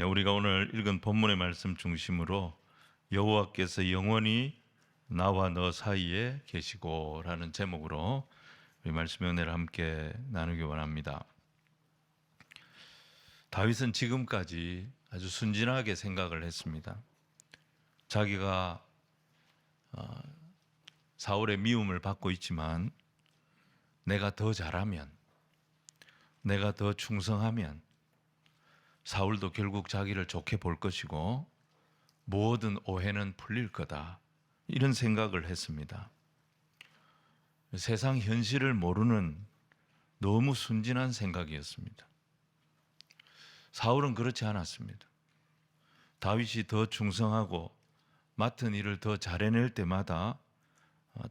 우리가 오늘 읽은 본문의 말씀 중심으로 여호와께서 영원히 나와 너 사이에 계시고라는 제목으로 우리 말씀의 은혜를 함께 나누기 원합니다. 다윗은 지금까지 아주 순진하게 생각을 했습니다. 자기가 사울의 미움을 받고 있지만 내가 더 잘하면, 내가 더 충성하면 사울도 결국 자기를 좋게 볼 것이고 모든 오해는 풀릴 거다, 이런 생각을 했습니다. 세상 현실을 모르는 너무 순진한 생각이었습니다. 사울은 그렇지 않았습니다. 다윗이 더 충성하고 맡은 일을 더 잘해낼 때마다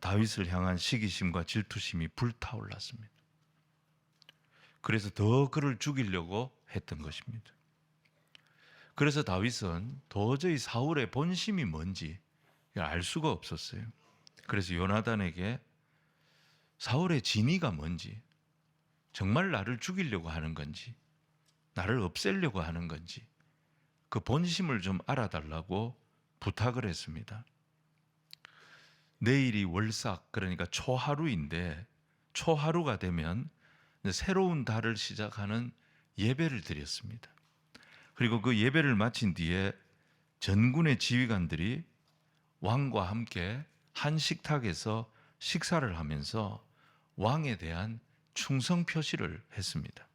다윗을 향한 시기심과 질투심이 불타올랐습니다. 그래서 더 그를 죽이려고 했던 것입니다. 그래서 다윗은 도저히 사울의 본심이 뭔지 알 수가 없었어요. 그래서 요나단에게 사울의 진위가 뭔지, 정말 나를 죽이려고 하는 건지, 나를 없애려고 하는 건지 그 본심을 좀 알아달라고 부탁을 했습니다. 내일이 월삭, 그러니까 초하루인데 초하루가 되면 새로운 달을 시작하는 예배를 드렸습니다. 그리고 그 예배를 마친 뒤에 전군의 지휘관들이 왕과 함께 한 식탁에서 식사를 하면서 왕에 대한 충성 표시를 했습니다.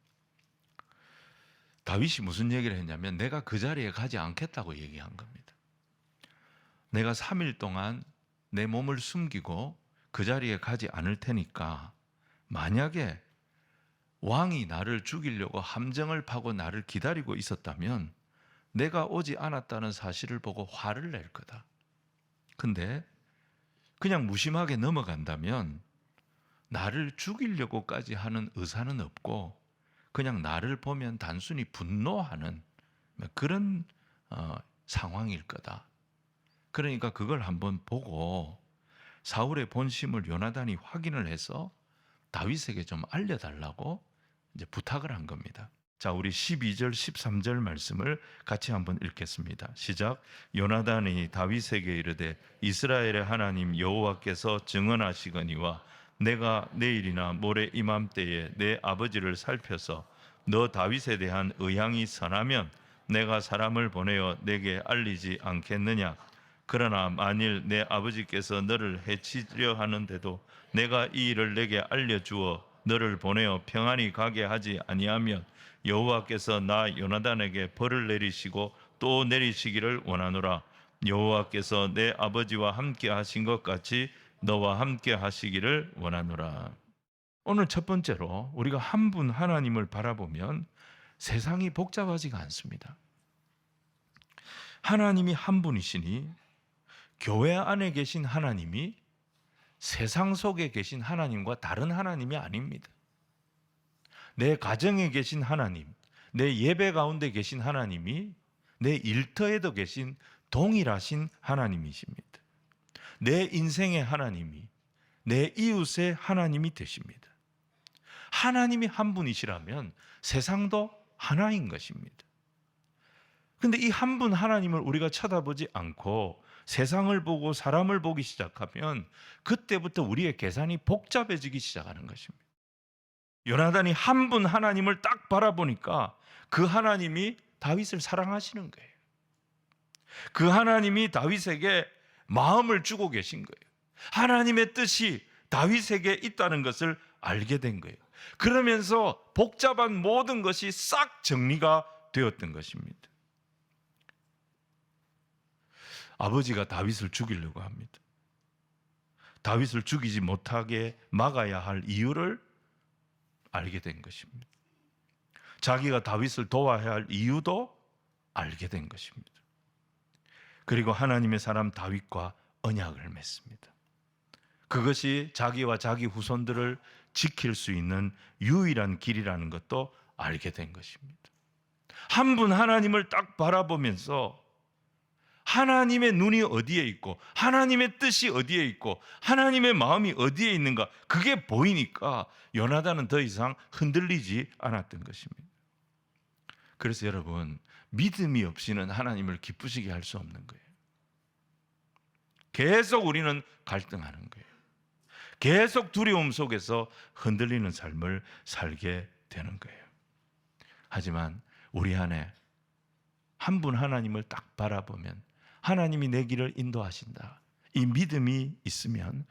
다윗이 무슨 얘기를 했냐면 내가 그 자리에 가지 않겠다고 얘기한 겁니다. 내가 3일 동안 내 몸을 숨기고 그 자리에 가지 않을 테니까 만약에 왕이 나를 죽이려고 함정을 파고 나를 기다리고 있었다면 내가 오지 않았다는 사실을 보고 화를 낼 거다. 근데 그냥 무심하게 넘어간다면 나를 죽이려고까지 하는 의사는 없고 그냥 나를 보면 단순히 분노하는 그런 상황일 거다. 그러니까 그걸 한번 보고 사울의 본심을 요나단이 확인을 해서 다윗에게 좀 알려달라고 이제 부탁을 한 겁니다. 자, 우리 12절, 13절 말씀을 같이 한번 읽겠습니다. 시작. 요나단이 다윗에게 이르되 이스라엘의 하나님 여호와께서 증언하시거니와 내가 내일이나 모레 이맘때에 내 아버지를 살펴서 너 다윗에 대한 의향이 선하면 내가 사람을 보내어 내게 알리지 않겠느냐. 그러나 만일 내 아버지께서 너를 해치려 하는데도 내가 이 일을 내게 알려주어 너를 보내어 평안히 가게 하지 아니하면 여호와께서 나 요나단에게 벌을 내리시고 또 내리시기를 원하노라. 여호와께서 내 아버지와 함께 하신 것 같이 너와 함께 하시기를 원하노라. 오늘 첫 번째로 우리가 한 분 하나님을 바라보면 세상이 복잡하지가 않습니다. 하나님이 한 분이시니 교회 안에 계신 하나님이 세상 속에 계신 하나님과 다른 하나님이 아닙니다. 내 가정에 계신 하나님, 내 예배 가운데 계신 하나님이 내 일터에도 계신 동일하신 하나님이십니다. 내 인생의 하나님이 내 이웃의 하나님이 되십니다. 하나님이 한 분이시라면 세상도 하나인 것입니다. 그런데 이 한 분 하나님을 우리가 쳐다보지 않고 세상을 보고 사람을 보기 시작하면 그때부터 우리의 계산이 복잡해지기 시작하는 것입니다. 요나단이 한 분 하나님을 딱 바라보니까 그 하나님이 다윗을 사랑하시는 거예요. 그 하나님이 다윗에게 마음을 주고 계신 거예요. 하나님의 뜻이 다윗에게 있다는 것을 알게 된 거예요. 그러면서 복잡한 모든 것이 싹 정리가 되었던 것입니다. 아버지가 다윗을 죽이려고 합니다. 다윗을 죽이지 못하게 막아야 할 이유를 알게 된 것입니다. 자기가 다윗을 도와야 할 이유도 알게 된 것입니다. 그리고 하나님의 사람 다윗과 언약을 맺습니다. 그것이 자기와 자기 후손들을 지킬 수 있는 유일한 길이라는 것도 알게 된 것입니다. 한 분 하나님을 딱 바라보면서 하나님의 눈이 어디에 있고 하나님의 뜻이 어디에 있고 하나님의 마음이 어디에 있는가, 그게 보이니까 요나단은 더 이상 흔들리지 않았던 것입니다. 그래서 여러분, 믿음이 없이는 하나님을 기쁘시게 할 수 없는 거예요. 계속 우리는 갈등하는 거예요. 계속 두려움 속에서 흔들리는 삶을 살게 되는 거예요. 하지만 우리 안에 한 분 하나님을 딱 바라보면 하나님이 내 길을 인도하신다, 이 믿음이 있으면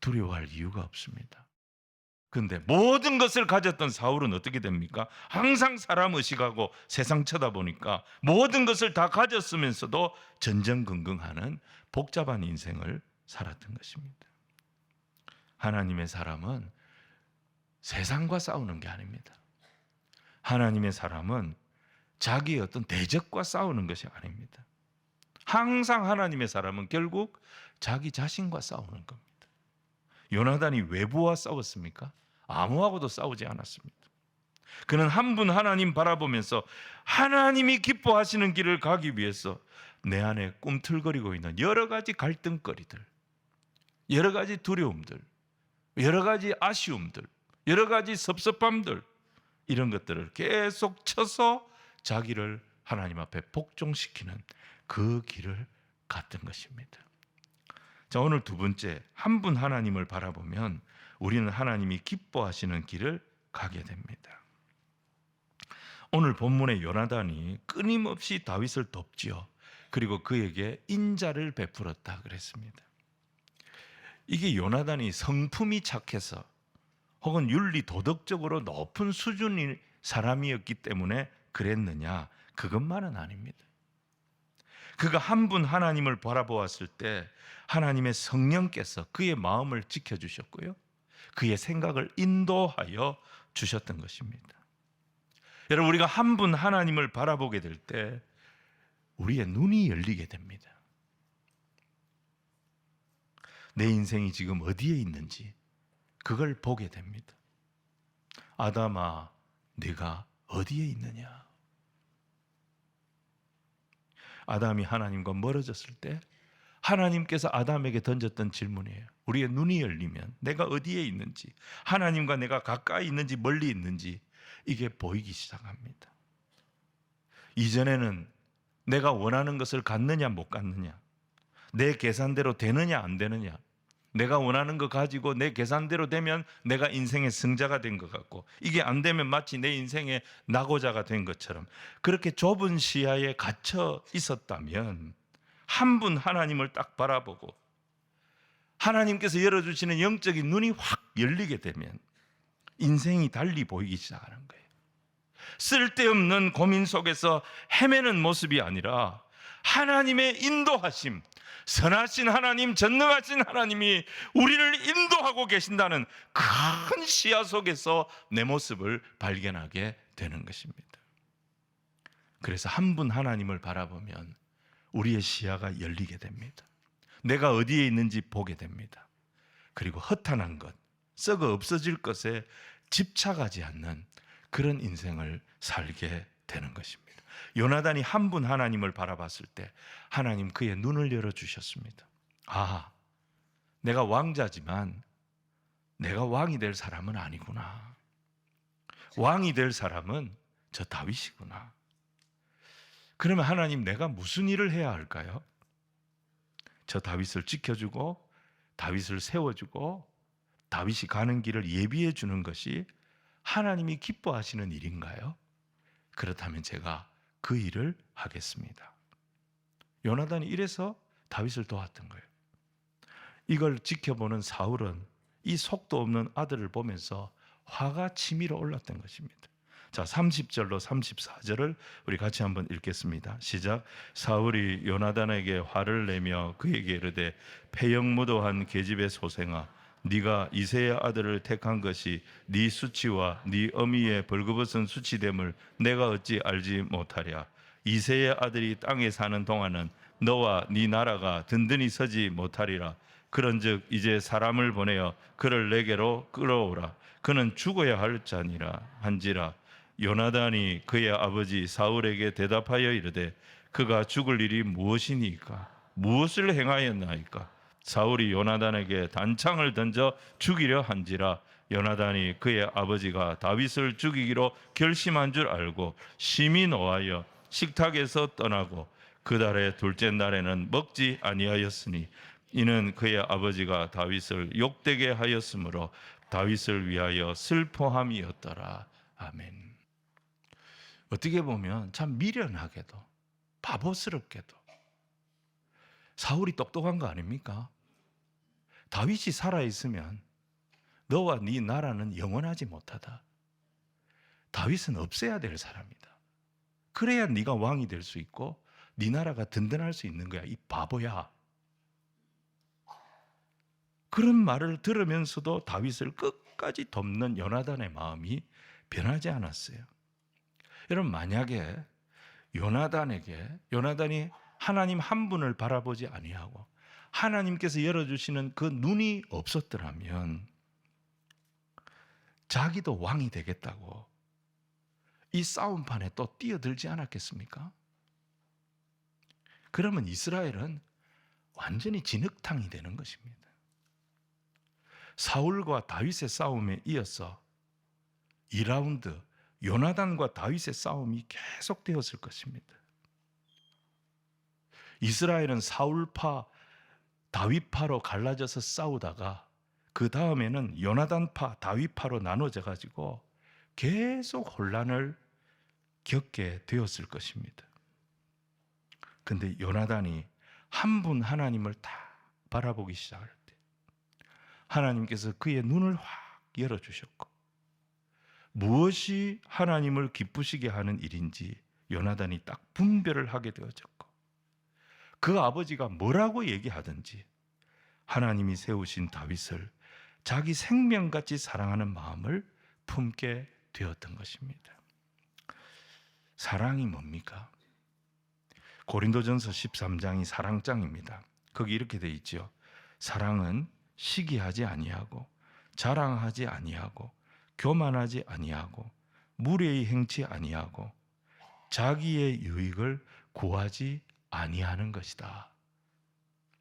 두려워할 이유가 없습니다. 그런데 모든 것을 가졌던 사울은 어떻게 됩니까? 항상 사람 의식하고 세상 쳐다보니까 모든 것을 다 가졌으면서도 전전긍긍하는 복잡한 인생을 살았던 것입니다. 하나님의 사람은 세상과 싸우는 게 아닙니다. 하나님의 사람은 자기의 어떤 대적과 싸우는 것이 아닙니다. 항상 하나님의 사람은 결국 자기 자신과 싸우는 겁니다. 요나단이 외부와 싸웠습니까? 아무하고도 싸우지 않았습니다. 그는 한 분 하나님 바라보면서 하나님이 기뻐하시는 길을 가기 위해서 내 안에 꿈틀거리고 있는 여러 가지 갈등거리들, 여러 가지 두려움들, 여러 가지 아쉬움들, 여러 가지 섭섭함들, 이런 것들을 계속 쳐서 자기를 하나님 앞에 복종시키는 그 길을 갔던 것입니다. 자, 오늘 두 번째, 한 분 하나님을 바라보면 우리는 하나님이 기뻐하시는 길을 가게 됩니다. 오늘 본문의 요나단이 끊임없이 다윗을 돕지요. 그리고 그에게 인자를 베풀었다 그랬습니다. 이게 요나단이 성품이 착해서 혹은 윤리 도덕적으로 높은 수준의 사람이었기 때문에 그랬느냐? 그것만은 아닙니다. 그가 한 분 하나님을 바라보았을 때 하나님의 성령께서 그의 마음을 지켜주셨고요, 그의 생각을 인도하여 주셨던 것입니다. 여러분, 우리가 한 분 하나님을 바라보게 될 때 우리의 눈이 열리게 됩니다. 내 인생이 지금 어디에 있는지 그걸 보게 됩니다. 아담아, 네가 어디에 있느냐? 아담이 하나님과 멀어졌을 때 하나님께서 아담에게 던졌던 질문이에요. 우리의 눈이 열리면 내가 어디에 있는지, 하나님과 내가 가까이 있는지 멀리 있는지 이게 보이기 시작합니다. 이전에는 내가 원하는 것을 갖느냐 못 갖느냐, 내 계산대로 되느냐 안 되느냐, 내가 원하는 거 가지고 내 계산대로 되면 내가 인생의 승자가 된 것 같고, 이게 안 되면 마치 내 인생의 낙오자가 된 것처럼 그렇게 좁은 시야에 갇혀 있었다면 한 분 하나님을 딱 바라보고 하나님께서 열어주시는 영적인 눈이 확 열리게 되면 인생이 달리 보이기 시작하는 거예요. 쓸데없는 고민 속에서 헤매는 모습이 아니라 하나님의 인도하심, 선하신 하나님, 전능하신 하나님이 우리를 인도하고 계신다는 큰 시야 속에서 내 모습을 발견하게 되는 것입니다. 그래서 한 분 하나님을 바라보면 우리의 시야가 열리게 됩니다. 내가 어디에 있는지 보게 됩니다. 그리고 허탄한 것, 썩어 없어질 것에 집착하지 않는 그런 인생을 살게 되는 것입니다. 요나단이 한 분 하나님을 바라봤을 때 하나님 그의 눈을 열어주셨습니다. 아, 내가 왕자지만 내가 왕이 될 사람은 아니구나. 왕이 될 사람은 저 다윗이구나. 그러면 하나님, 내가 무슨 일을 해야 할까요? 저 다윗을 지켜주고 다윗을 세워주고 다윗이 가는 길을 예비해 주는 것이 하나님이 기뻐하시는 일인가요? 그렇다면 제가 그 일을 하겠습니다. 요나단이 이래서 다윗을 도왔던 거예요. 이걸 지켜보는 사울은 이 속도 없는 아들을 보면서 화가 치밀어 올랐던 것입니다. 자, 30절로 34절을 우리 같이 한번 읽겠습니다. 시작. 사울이 요나단에게 화를 내며 그에게 이르되 패역무도한 계집의 소생아, 네가 이새의 아들을 택한 것이 네 수치와 네 어미의 벌거벗은 수치됨을 내가 어찌 알지 못하랴. 이새의 아들이 땅에 사는 동안은 너와 네 나라가 든든히 서지 못하리라. 그런즉 이제 사람을 보내어 그를 내게로 끌어오라. 그는 죽어야 할 자니라 한지라. 요나단이 그의 아버지 사울에게 대답하여 이르되 그가 죽을 일이 무엇이니까? 무엇을 행하였나이까? 사울이 요나단에게 단창을 던져 죽이려 한지라. 요나단이 그의 아버지가 다윗을 죽이기로 결심한 줄 알고 심히 노하여 식탁에서 떠나고 그 달의 둘째 날에는 먹지 아니하였으니 이는 그의 아버지가 다윗을 욕되게 하였으므로 다윗을 위하여 슬퍼함이었더라. 아멘. 어떻게 보면 참 미련하게도 바보스럽게도 사울이 똑똑한 거 아닙니까? 다윗이 살아있으면 너와 네 나라는 영원하지 못하다. 다윗은 없애야 될 사람이다. 그래야 네가 왕이 될 수 있고 네 나라가 든든할 수 있는 거야. 이 바보야. 그런 말을 들으면서도 다윗을 끝까지 돕는 요나단의 마음이 변하지 않았어요. 여러분, 만약에 요나단이 하나님 한 분을 바라보지 아니하고 하나님께서 열어주시는 그 눈이 없었더라면 자기도 왕이 되겠다고 이 싸움판에 또 뛰어들지 않았겠습니까? 그러면 이스라엘은 완전히 진흙탕이 되는 것입니다. 사울과 다윗의 싸움에 이어서 2라운드 요나단과 다윗의 싸움이 계속되었을 것입니다. 이스라엘은 사울파, 다윗파로 갈라져서 싸우다가 그 다음에는 요나단파, 다윗파로 나눠져 가지고 계속 혼란을 겪게 되었을 것입니다. 근데 요나단이 한 분 하나님을 다 바라보기 시작할 때 하나님께서 그의 눈을 확 열어주셨고 무엇이 하나님을 기쁘시게 하는 일인지 요나단이 딱 분별을 하게 되어졌고 그 아버지가 뭐라고 얘기하든지 하나님이 세우신 다윗을 자기 생명같이 사랑하는 마음을 품게 되었던 것입니다. 사랑이 뭡니까? 고린도전서 13장이 사랑장입니다. 거기 이렇게 되어 있죠. 사랑은 시기하지 아니하고 자랑하지 아니하고 교만하지 아니하고 무례히 행치 아니하고 자기의 유익을 구하지 아니하는 것이다.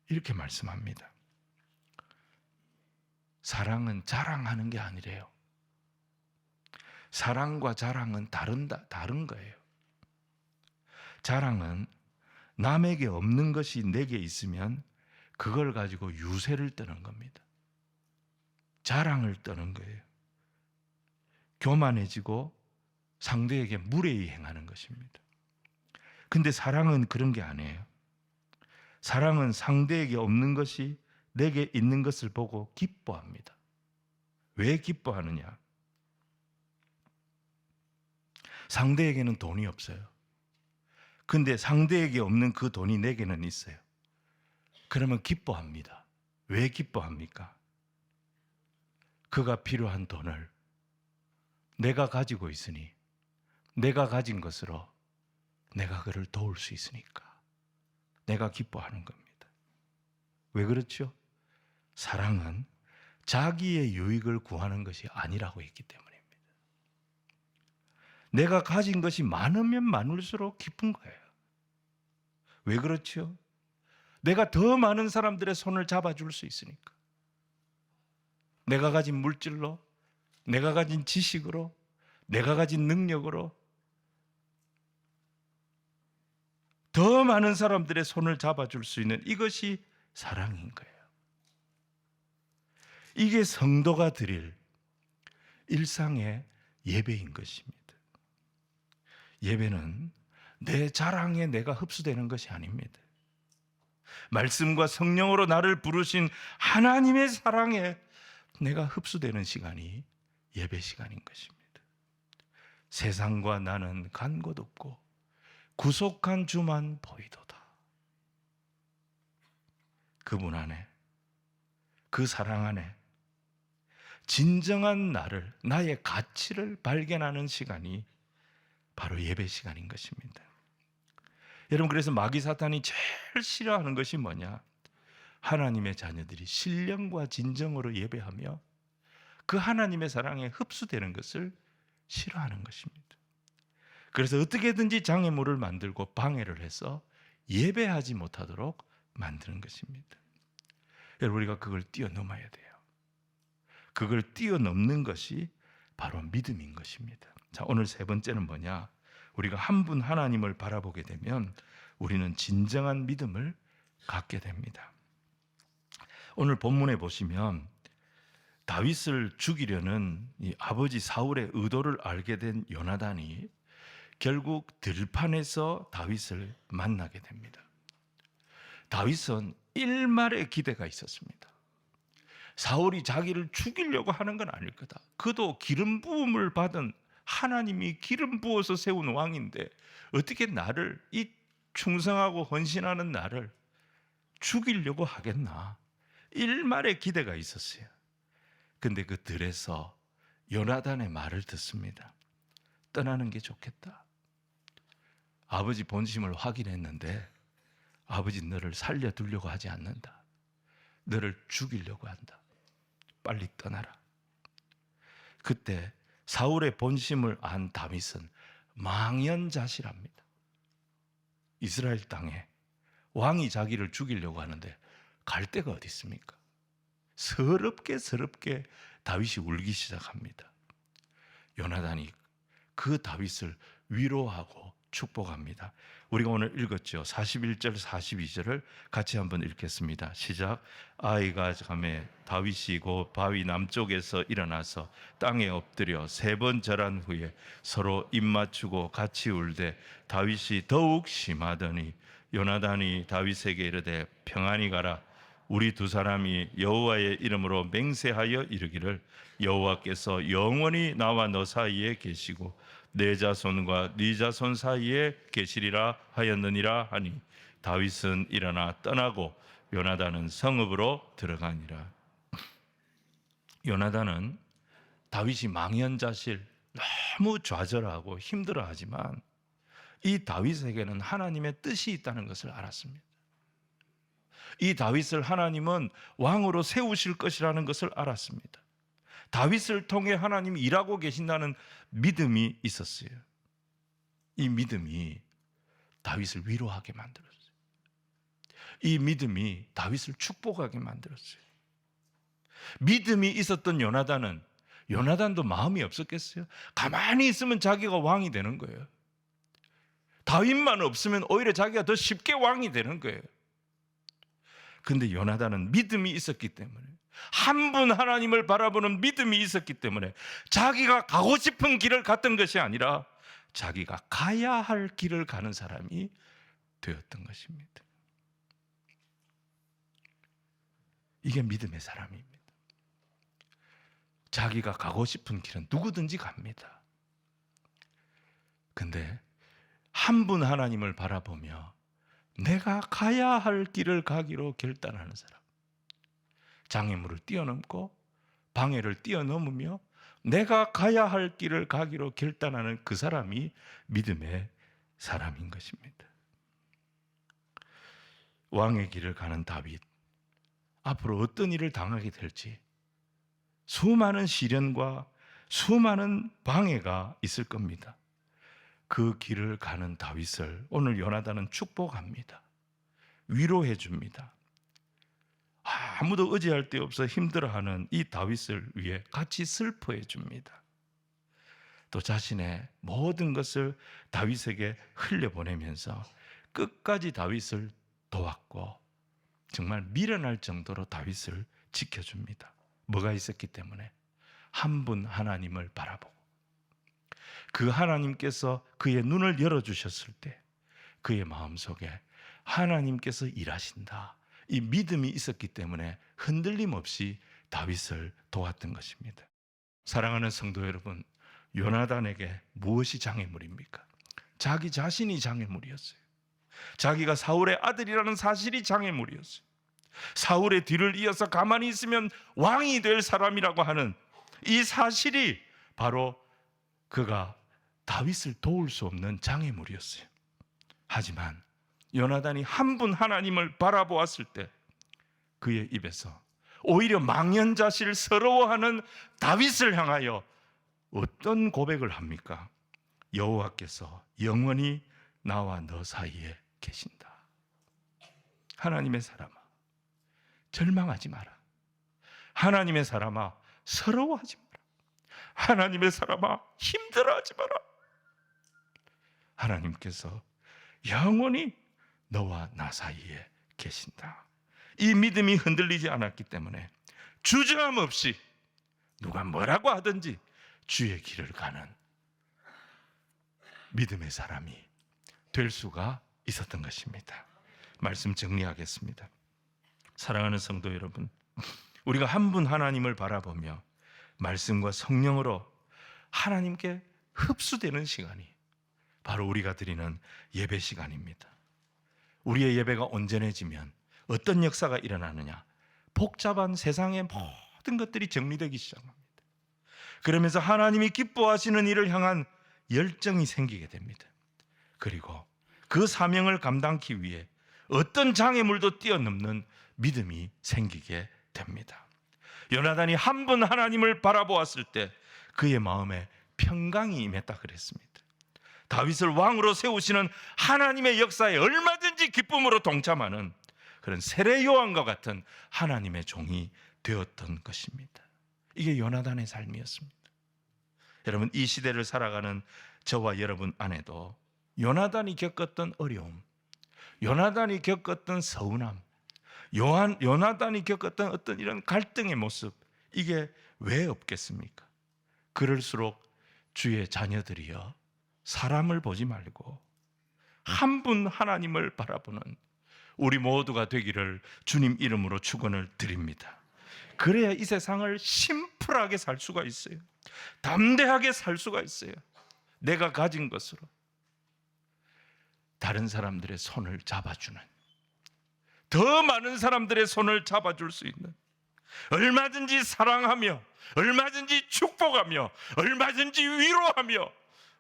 이렇게 말씀합니다. 사랑은 자랑하는 게 아니래요. 사랑과 자랑은 다른 거예요. 자랑은 남에게 없는 것이 내게 있으면 그걸 가지고 유세를 떠는 겁니다. 자랑을 떠는 거예요. 교만해지고 상대에게 무례히 행하는 것입니다. 근데 사랑은 그런 게 아니에요. 사랑은 상대에게 없는 것이 내게 있는 것을 보고 기뻐합니다. 왜 기뻐하느냐? 상대에게는 돈이 없어요. 근데 상대에게 없는 그 돈이 내게는 있어요. 그러면 기뻐합니다. 왜 기뻐합니까? 그가 필요한 돈을 내가 가지고 있으니 내가 가진 것으로 내가 그를 도울 수 있으니까 내가 기뻐하는 겁니다. 왜 그렇죠? 사랑은 자기의 유익을 구하는 것이 아니라고 했기 때문입니다. 내가 가진 것이 많으면 많을수록 기쁜 거예요. 왜 그렇죠? 내가 더 많은 사람들의 손을 잡아줄 수 있으니까. 내가 가진 물질로, 내가 가진 지식으로, 내가 가진 능력으로 더 많은 사람들의 손을 잡아줄 수 있는 이것이 사랑인 거예요. 이게 성도가 드릴 일상의 예배인 것입니다. 예배는 내 자랑에 내가 흡수되는 것이 아닙니다. 말씀과 성령으로 나를 부르신 하나님의 사랑에 내가 흡수되는 시간이 예배 시간인 것입니다. 세상과 나는 간 곳 없고 구속한 주만 보이도다. 그분 안에, 그 사랑 안에 진정한 나를, 나의 가치를 발견하는 시간이 바로 예배 시간인 것입니다. 여러분, 그래서 마귀 사탄이 제일 싫어하는 것이 뭐냐? 하나님의 자녀들이 신령과 진정으로 예배하며 그 하나님의 사랑에 흡수되는 것을 싫어하는 것입니다. 그래서 어떻게든지 장애물을 만들고 방해를 해서 예배하지 못하도록 만드는 것입니다. 여러분, 우리가 그걸 뛰어넘어야 돼요. 그걸 뛰어넘는 것이 바로 믿음인 것입니다. 자, 오늘 세 번째는 뭐냐? 우리가 한 분 하나님을 바라보게 되면 우리는 진정한 믿음을 갖게 됩니다. 오늘 본문에 보시면 다윗을 죽이려는 이 아버지 사울의 의도를 알게 된 요나단이 결국 들판에서 다윗을 만나게 됩니다. 다윗은 일말의 기대가 있었습니다. 사울이 자기를 죽이려고 하는 건 아닐 거다. 그도 기름 부음을 받은 하나님이 기름 부어서 세운 왕인데 어떻게 나를, 이 충성하고 헌신하는 나를 죽이려고 하겠나? 일말의 기대가 있었어요. 근데 그 들에서 요나단의 말을 듣습니다. 떠나는 게 좋겠다. 아버지 본심을 확인했는데 아버지 너를 살려두려고 하지 않는다. 너를 죽이려고 한다. 빨리 떠나라. 그때 사울의 본심을 안 다윗은 망연자실합니다. 이스라엘 땅에 왕이 자기를 죽이려고 하는데 갈 데가 어디 있습니까? 서럽게 다윗이 울기 시작합니다. 요나단이 그 다윗을 위로하고 축복합니다. 우리가 오늘 읽었죠. 41절 42절을 같이 한번 읽겠습니다. 시작. 아이가 잠에 다윗이 곧 바위 남쪽에서 일어나서 땅에 엎드려 3번 절한 후에 서로 입 맞추고 같이 울되 다윗이 더욱 심하더니 요나단이 다윗에게 이르되 평안히 가라. 우리 두 사람이 여호와의 이름으로 맹세하여 이르기를 여호와께서 영원히 나와 너 사이에 계시고 내 자손과 네 자손 사이에 계시리라 하였느니라 하니 다윗은 일어나 떠나고 요나단은 성읍으로 들어가니라. 요나단은 다윗이 망연자실, 너무 좌절하고 힘들어하지만 이 다윗에게는 하나님의 뜻이 있다는 것을 알았습니다. 이 다윗을 하나님은 왕으로 세우실 것이라는 것을 알았습니다. 다윗을 통해 하나님이 일하고 계신다는 믿음이 있었어요. 이 믿음이 다윗을 위로하게 만들었어요. 이 믿음이 다윗을 축복하게 만들었어요. 믿음이 있었던 요나단도 마음이 없었겠어요? 가만히 있으면 자기가 왕이 되는 거예요. 다윗만 없으면 오히려 자기가 더 쉽게 왕이 되는 거예요. 근데 요나단은 믿음이 있었기 때문에, 한 분 하나님을 바라보는 믿음이 있었기 때문에 자기가 가고 싶은 길을 갔던 것이 아니라 자기가 가야 할 길을 가는 사람이 되었던 것입니다. 이게 믿음의 사람입니다. 자기가 가고 싶은 길은 누구든지 갑니다. 근데 한 분 하나님을 바라보며 내가 가야 할 길을 가기로 결단하는 사람, 장애물을 뛰어넘고 방해를 뛰어넘으며 내가 가야 할 길을 가기로 결단하는 그 사람이 믿음의 사람인 것입니다. 왕의 길을 가는 다윗, 앞으로 어떤 일을 당하게 될지 수많은 시련과 수많은 방해가 있을 겁니다. 그 길을 가는 다윗을 오늘 요나단은 축복합니다. 위로해 줍니다. 아무도 의지할 데 없어 힘들어하는 이 다윗을 위해 같이 슬퍼해 줍니다. 또 자신의 모든 것을 다윗에게 흘려보내면서 끝까지 다윗을 도왔고 정말 미련할 정도로 다윗을 지켜줍니다. 뭐가 있었기 때문에? 한 분 하나님을 바라보고 그 하나님께서 그의 눈을 열어주셨을 때 그의 마음속에 하나님께서 일하신다, 이 믿음이 있었기 때문에 흔들림 없이 다윗을 도왔던 것입니다. 사랑하는 성도 여러분, 요나단에게 무엇이 장애물입니까? 자기 자신이 장애물이었어요. 자기가 사울의 아들이라는 사실이 장애물이었어요. 사울의 뒤를 이어서 가만히 있으면 왕이 될 사람이라고 하는 이 사실이 바로 그가 다윗을 도울 수 없는 장애물이었어요. 하지만 요나단이 한 분 하나님을 바라보았을 때 그의 입에서 오히려 망연자실 서러워하는 다윗을 향하여 어떤 고백을 합니까? 여호와께서 영원히 나와 너 사이에 계신다. 하나님의 사람아, 절망하지 마라. 하나님의 사람아, 서러워하지 마라. 하나님의 사람아, 힘들어하지 마라. 하나님께서 영원히 너와 나 사이에 계신다. 이 믿음이 흔들리지 않았기 때문에 주저함 없이 누가 뭐라고 하든지 주의 길을 가는 믿음의 사람이 될 수가 있었던 것입니다. 말씀 정리하겠습니다. 사랑하는 성도 여러분, 우리가 한 분 하나님을 바라보며 말씀과 성령으로 하나님께 흡수되는 시간이 바로 우리가 드리는 예배 시간입니다. 우리의 예배가 온전해지면 어떤 역사가 일어나느냐? 복잡한 세상의 모든 것들이 정리되기 시작합니다. 그러면서 하나님이 기뻐하시는 일을 향한 열정이 생기게 됩니다. 그리고 그 사명을 감당하기 위해 어떤 장애물도 뛰어넘는 믿음이 생기게 됩니다. 요나단이 한 분 하나님을 바라보았을 때 그의 마음에 평강이 임했다 그랬습니다. 다윗을 왕으로 세우시는 하나님의 역사에 얼마든지 기쁨으로 동참하는 그런 세례 요한과 같은 하나님의 종이 되었던 것입니다. 이게 요나단의 삶이었습니다. 여러분, 이 시대를 살아가는 저와 여러분 안에도 요나단이 겪었던 어려움, 요나단이 겪었던 서운함, 요나단이 겪었던 어떤 이런 갈등의 모습, 이게 왜 없겠습니까? 그럴수록 주의 자녀들이여 사람을 보지 말고 한 분 하나님을 바라보는 우리 모두가 되기를 주님 이름으로 축원을 드립니다. 그래야 이 세상을 심플하게 살 수가 있어요. 담대하게 살 수가 있어요. 내가 가진 것으로 다른 사람들의 손을 잡아주는, 더 많은 사람들의 손을 잡아줄 수 있는, 얼마든지 사랑하며 얼마든지 축복하며 얼마든지 위로하며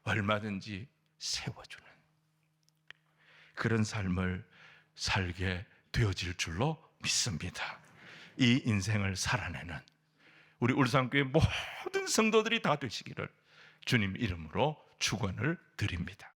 얼마든지 세워주는 그런 삶을 살게 되어질 줄로 믿습니다. 이 인생을 살아내는 우리 울산교회 모든 성도들이 다 되시기를 주님 이름으로 축원을 드립니다.